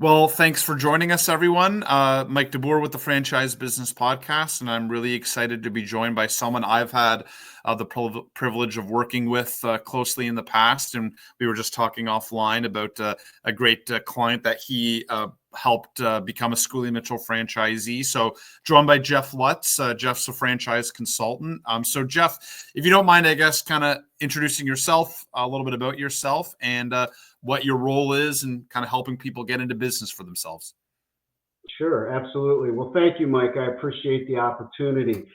Well, thanks for joining us, everyone. Mike DeBoer with the Franchise Business Podcast, and I'm really excited to be joined by someone I've had the privilege of working with closely in the past. And we were just talking offline about a great client that he helped become a Schooley Mitchell franchisee. So joined by Jeff Lutz. Jeff's a franchise consultant. So Jeff, if you don't mind, I guess, kind of introducing yourself, a little bit about yourself, and what your role is and kind of helping people get into business for themselves. Sure, absolutely. Well, thank you, Mike. I appreciate the opportunity.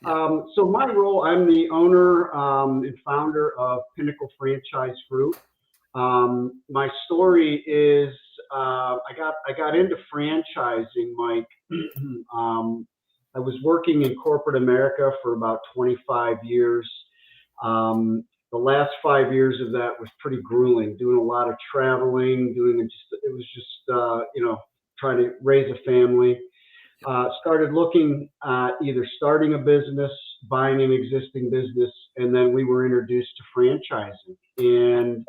So my role, I'm the owner and founder of Pinnacle Franchise Group. My story is I got into franchising, Mike. I was working in corporate America for about 25 years. The last 5 years of that was pretty grueling, doing a lot of traveling, it was just trying to raise a family. Started looking at either starting a business, buying an existing business, and then we were introduced to franchising. And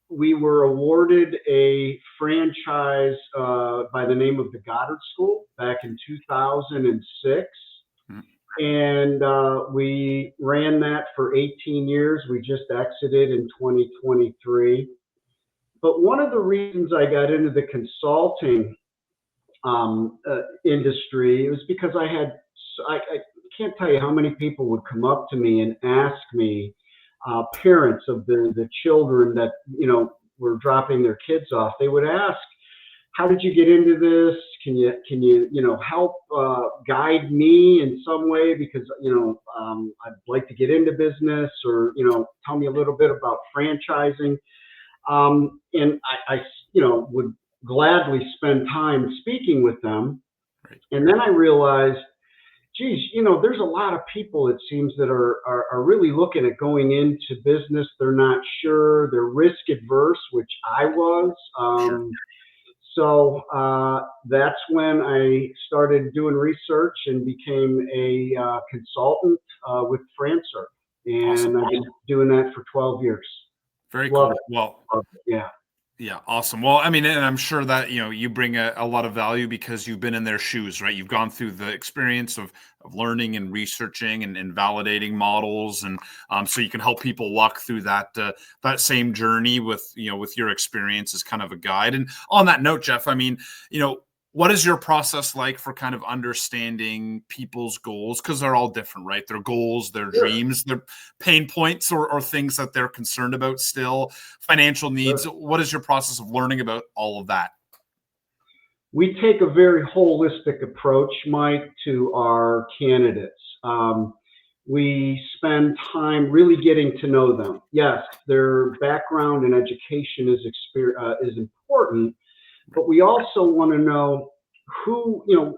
we were awarded a franchise by the name of the Goddard School back in 2006. And we ran that for 18 years. We just exited in 2023. But one of the reasons I got into the consulting industry was because I can't tell you how many people would come up to me and ask me, parents of the children that, were dropping their kids off. They would ask, how did you get into this? Can you help guide me in some way? Because, I'd like to get into business, or, tell me a little bit about franchising. And I would gladly spend time speaking with them. Right. And then I realized, geez, there's a lot of people, it seems, that are really looking at going into business. They're not sure. They're risk adverse, which I was. Sure. So that's when I started doing research and became a consultant with FranServe. And Awesome. I've been doing that for 12 years. Very Love cool. it. Well, Yeah. yeah, awesome. Well, I mean, and I'm sure that, you bring a lot of value because you've been in their shoes, right? You've gone through the experience of learning and researching and validating models. And so you can help people walk through that same journey with your experience as kind of a guide. And on that note, Jeff, I mean, what is your process like for kind of understanding people's goals? Because they're all different, right? Their goals, their dreams, their pain points, or things that they're concerned about still, financial needs. Sure. What is your process of learning about all of that? We take a very holistic approach, Mike, to our candidates. We spend time really getting to know them. Yes, their background and education is important, but we also want to know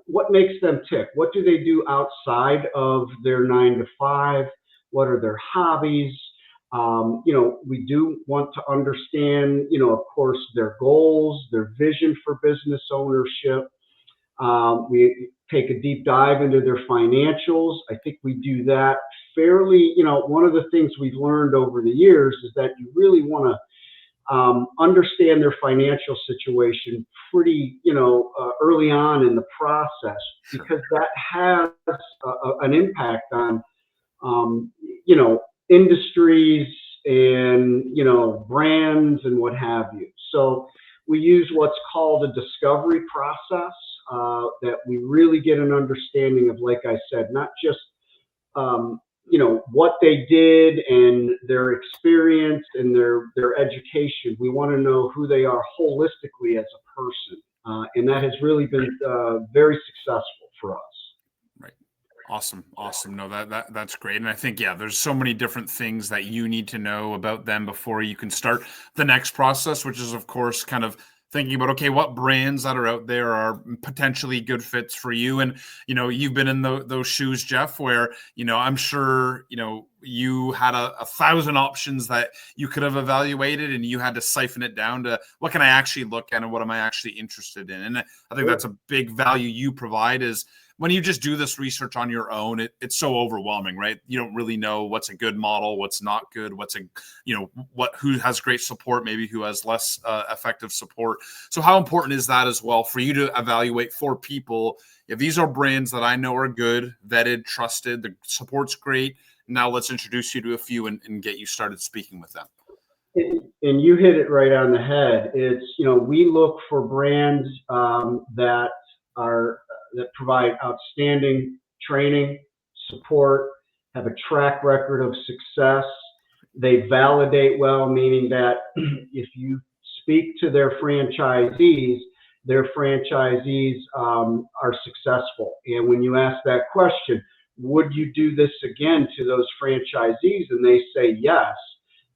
what makes them tick. What do they do outside of their 9 to 5? What are their hobbies? We do want to understand, of course, their goals, their vision for business ownership. We take a deep dive into their financials. I think we do that fairly. One of the things we've learned over the years is that you really want to understand their financial situation pretty, early on in the process, because that has an impact on, industries and, brands and what have you. So we use what's called a discovery process that we really get an understanding of, like I said, not just, what they did and their experience and their education. We want to know who they are holistically as a person. And that has really been very successful for us. Right. Awesome. No, that's great. And I think, there's so many different things that you need to know about them before you can start the next process, which is, of course, kind of thinking about, okay, what brands that are out there are potentially good fits for you. And, you've been in those shoes, Jeff, where, I'm sure, you had a 1,000 options that you could have evaluated, and you had to siphon it down to what can I actually look at and what am I actually interested in. And I think that's a big value you provide, is when you just do this research on your own, it's so overwhelming, right? You don't really know what's a good model, what's not good, who has great support, maybe who has less effective support. So how important is that as well for you to evaluate for people? If these are brands that I know are good, vetted, trusted, the support's great, now let's introduce you to a few and get you started speaking with them. And you hit it right on the head. It's, we look for brands that provide outstanding training, support, have a track record of success. They validate well, meaning that if you speak to their franchisees are successful. And when you ask that question, would you do this again to those franchisees? And they say yes.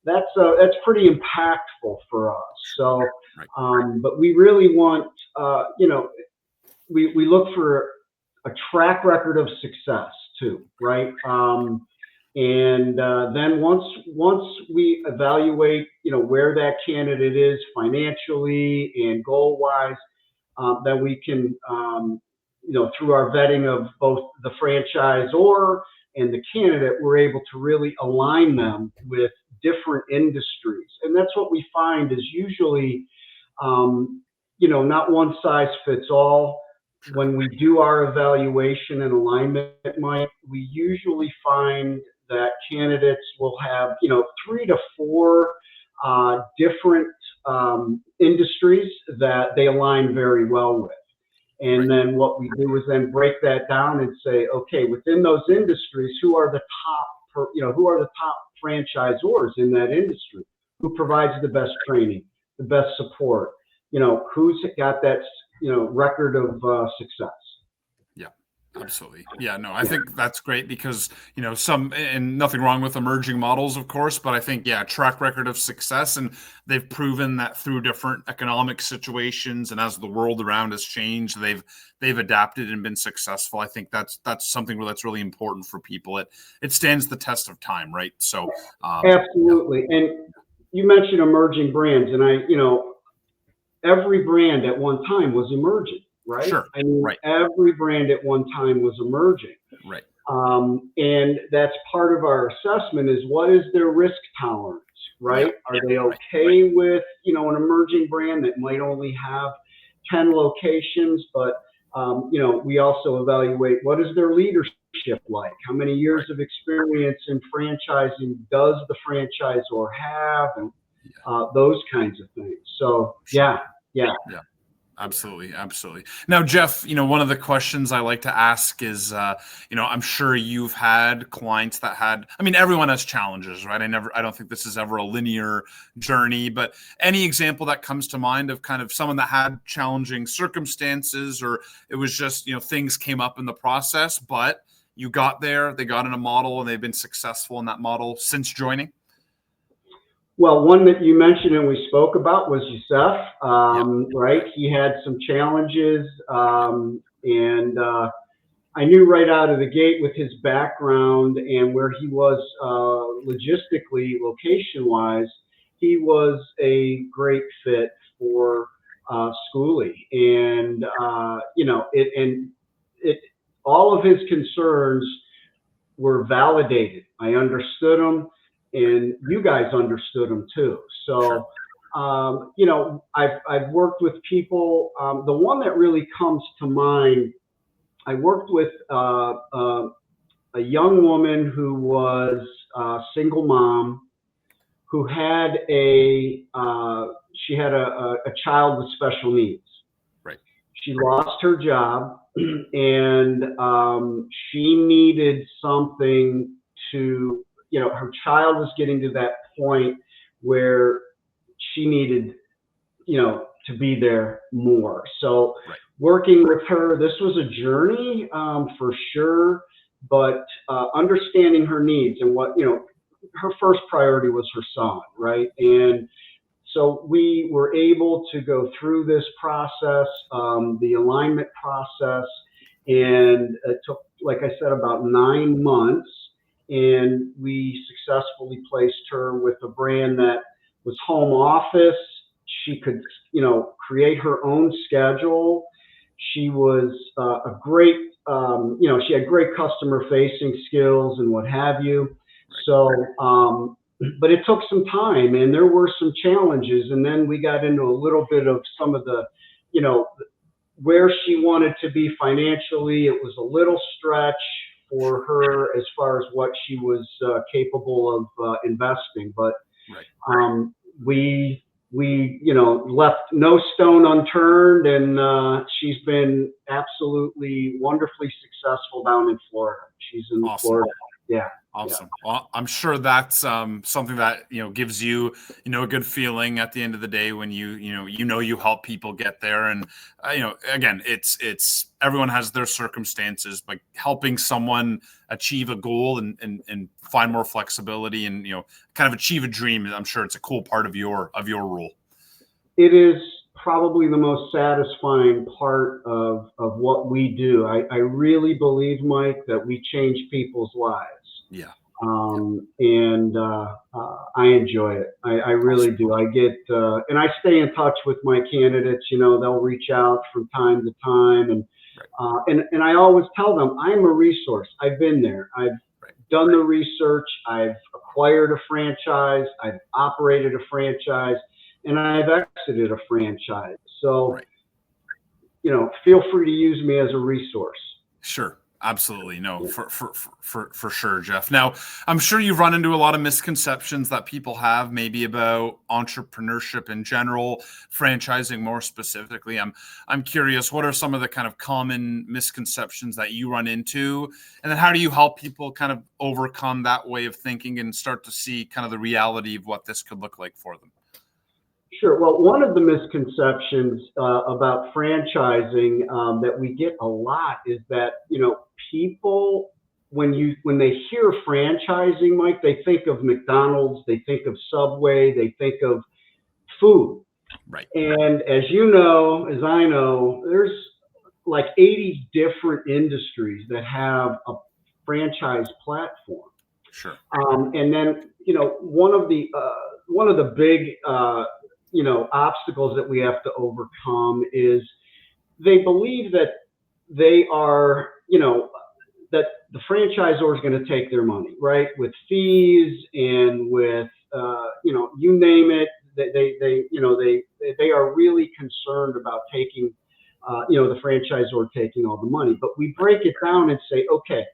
That's pretty impactful for us. So, but we really want, we look for a track record of success too, right? And then once we evaluate, where that candidate is financially and goal-wise, then we can, through our vetting of both the franchisor and the candidate, we're able to really align them with different industries. And that's what we find is usually, not one size fits all. When we do our evaluation and alignment, Mike, we usually find that candidates will have, 3 to 4 different industries that they align very well with. And then what we do is then break that down and say, okay, within those industries, who are the top franchisors in that industry? Who provides the best training, the best support? Who's got that, record of success? Yeah, absolutely. Yeah, no, I think that's great because, and nothing wrong with emerging models, of course, but I think, track record of success, and they've proven that through different economic situations and as the world around has changed, they've adapted and been successful. I think that's something that's really important for people. It stands the test of time, right? So absolutely. And you mentioned emerging brands, and every brand at one time was emerging, right? Sure. Every brand at one time was emerging. Right. And that's part of our assessment is what is their risk tolerance, right? Are they okay with, an emerging brand that might only have 10 locations, but, we also evaluate what is their leadership like? How many years of experience in franchising does the franchisor have? And those kinds of things. So, yeah. Absolutely. Now, Jeff, one of the questions I like to ask is, I'm sure you've had clients that everyone has challenges, right? I don't think this is ever a linear journey, but any example that comes to mind of kind of someone that had challenging circumstances, or it was just, things came up in the process, but you got there, they got in a model and they've been successful in that model since joining? Well, one that you mentioned and we spoke about was Youssef, right? He had some challenges, and I knew right out of the gate with his background and where he was logistically, location-wise, he was a great fit for Schoolie. And, all of his concerns were validated. I understood them. And you guys understood them too. So, I've worked with people. The one that really comes to mind, I worked with a young woman who was a single mom who had a child with special needs. Right. She lost her job, and she needed something to. Her child was getting to that point where she needed, to be there more. So working with her, this was a journey for sure, but understanding her needs and what, her first priority was her son, right? And so we were able to go through this process, the alignment process, and it took, like I said, about 9 months. And we successfully placed her with a brand that was home office. She could, create her own schedule. She was a great she had great customer facing skills and what have you. So, but it took some time and there were some challenges. And then we got into a little bit of some of the, where she wanted to be financially. It was a little stretch for her as far as what she was capable of investing. But we left no stone unturned, and she's been absolutely wonderfully successful down in Florida. She's in Florida. Yeah. Awesome. Yeah. Well, I'm sure that's something that gives you a good feeling at the end of the day when you help people get there. And again, it's everyone has their circumstances, but helping someone achieve a goal and find more flexibility and kind of achieve a dream, I'm sure it's a cool part of your role. It is probably the most satisfying part of what we do. I really believe, Mike, that we change people's lives. Yeah. And I enjoy it. I really do. I get, and I stay in touch with my candidates. They'll reach out from time to time, and I always tell them I'm a resource. I've been there. I've done the research. I've acquired a franchise. I've operated a franchise, and I've exited a franchise. So, feel free to use me as a resource. Sure. Absolutely. No, for sure, Jeff. Now, I'm sure you've run into a lot of misconceptions that people have maybe about entrepreneurship in general, franchising more specifically. I'm curious, what are some of the kind of common misconceptions that you run into? And then how do you help people kind of overcome that way of thinking and start to see kind of the reality of what this could look like for them? Sure. Well, one of the misconceptions about franchising that we get a lot is that, people, when they hear franchising, Mike, they think of McDonald's, they think of Subway, they think of food. Right. And as you know, as I know, there's like 80 different industries that have a franchise platform. Sure. And then, one of the big obstacles that we have to overcome is they believe that they are, that the franchisor is going to take their money, right? With fees and with, you name it. They are really concerned about taking, the franchisor taking all the money. But we break it down and say, okay,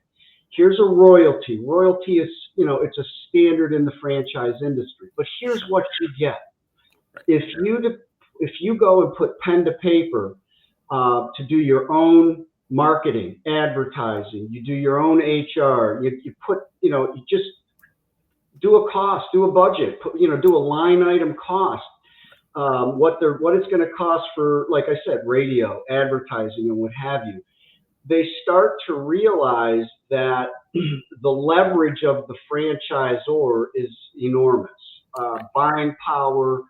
here's a royalty. Royalty is, it's a standard in the franchise industry. But here's what you get. If you go and put pen to paper to do your own marketing, advertising, you do your own HR, you put, you just do a cost, do a budget, do a line item cost, what it's going to cost for, like I said, radio, advertising, and what have you. They start to realize that the leverage of the franchisor is enormous. Buying power.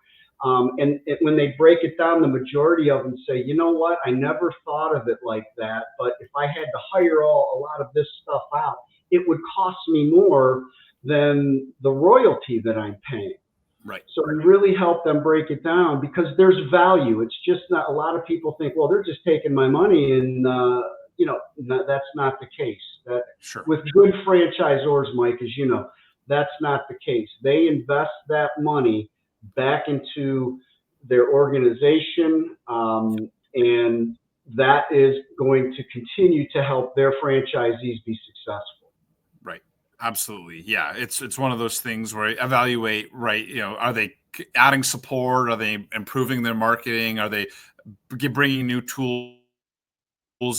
And when they break it down, the majority of them say, you know what, I never thought of it like that, but if I had to hire a lot of this stuff out, it would cost me more than the royalty that I'm paying. Right. So we really help them break it down because there's value. It's just not, a lot of people think, well, they're just taking my money, and that's not the case. Sure. With good franchisors, Mike, as you know, that's not the case. They invest that money back into their organization, and that is going to continue to help their franchisees be successful. Right. Absolutely. Yeah. It's one of those things where I evaluate, right. Are they adding support? Are they improving their marketing? Are they bringing new tools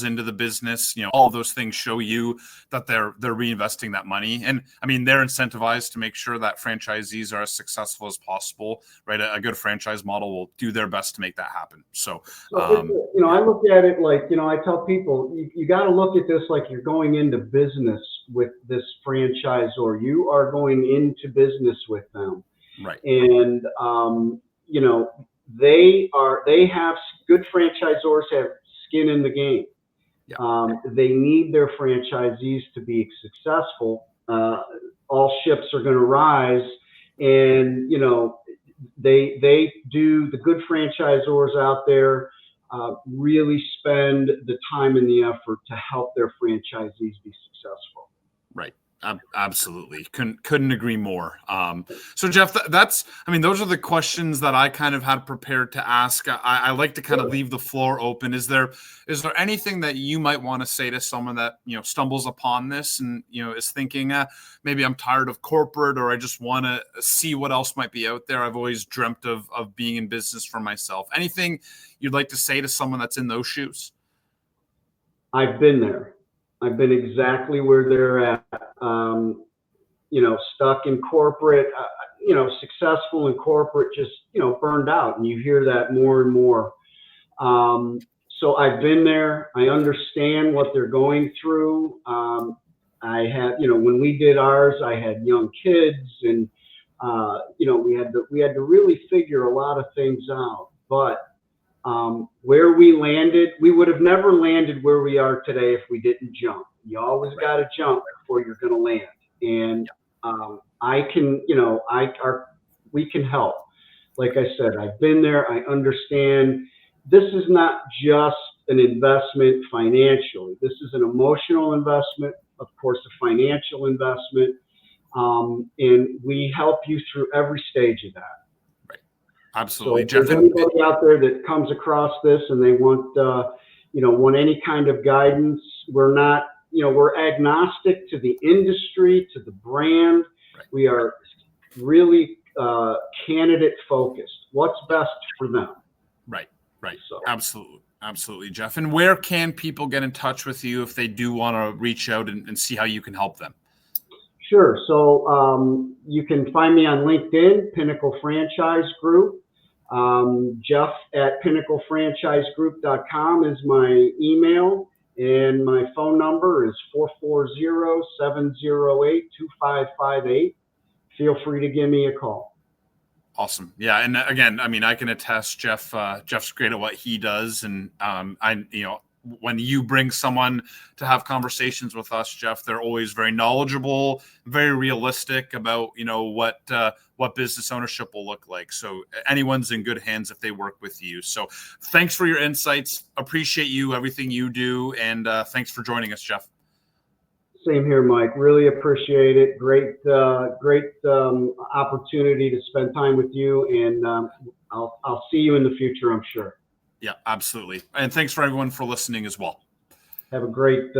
into the business? All of those things show you that they're reinvesting that money. And I mean, they're incentivized to make sure that franchisees are as successful as possible, right? A good franchise model will do their best to make that happen. So I look at it like, I tell people, you got to look at this like you're going into business with this franchisor. You are going into business with them. Right. And, good franchisors have skin in the game. Yeah. They need their franchisees to be successful. All ships are going to rise, and they do, the good franchisors out there really spend the time and the effort to help their franchisees be successful. Right. Absolutely. Couldn't agree more. So Jeff, those are the questions that I kind of had prepared to ask. I like to kind of leave the floor open. Is there anything that you might want to say to someone that, stumbles upon this and, is thinking, maybe I'm tired of corporate, or I just want to see what else might be out there. I've always dreamt of being in business for myself. Anything you'd like to say to someone that's in those shoes? I've been there. I've been exactly where they're at, stuck in corporate, successful in corporate, just, burned out. And you hear that more and more. So I've been there. I understand what they're going through. I had, when we did ours, I had young kids, and, we had to really figure a lot of things out. But where we landed, we would have never landed where we are today if we didn't jump. You always got to jump before you're going to land. And we can help. Like I said, I've been there. I understand. This is not just an investment financially. This is an emotional investment, of course, a financial investment. And we help you through every stage of that. Absolutely. So if there's anybody out there that comes across this and they want any kind of guidance, we're not, we're agnostic to the industry, to the brand. Right. We are really candidate focused. What's best for them? Right. So. Absolutely, Jeff. And where can people get in touch with you if they do want to reach out and see how you can help them? Sure. So you can find me on LinkedIn, Pinnacle Franchise Group. Jeff at pinnaclefranchisegroup.com is my email, and my phone number is 440-708-2558. Feel free to give me a call. Awesome. Yeah. And again, I can attest, Jeff's great at what he does. And when you bring someone to have conversations with us, Jeff, they're always very knowledgeable, very realistic about, what business ownership will look like. So anyone's in good hands if they work with you. So thanks for your insights. Appreciate everything you do. And thanks for joining us, Jeff. Same here, Mike. Really appreciate it. Great opportunity to spend time with you. And I'll see you in the future, I'm sure. Yeah, absolutely. And thanks for everyone for listening as well. Have a great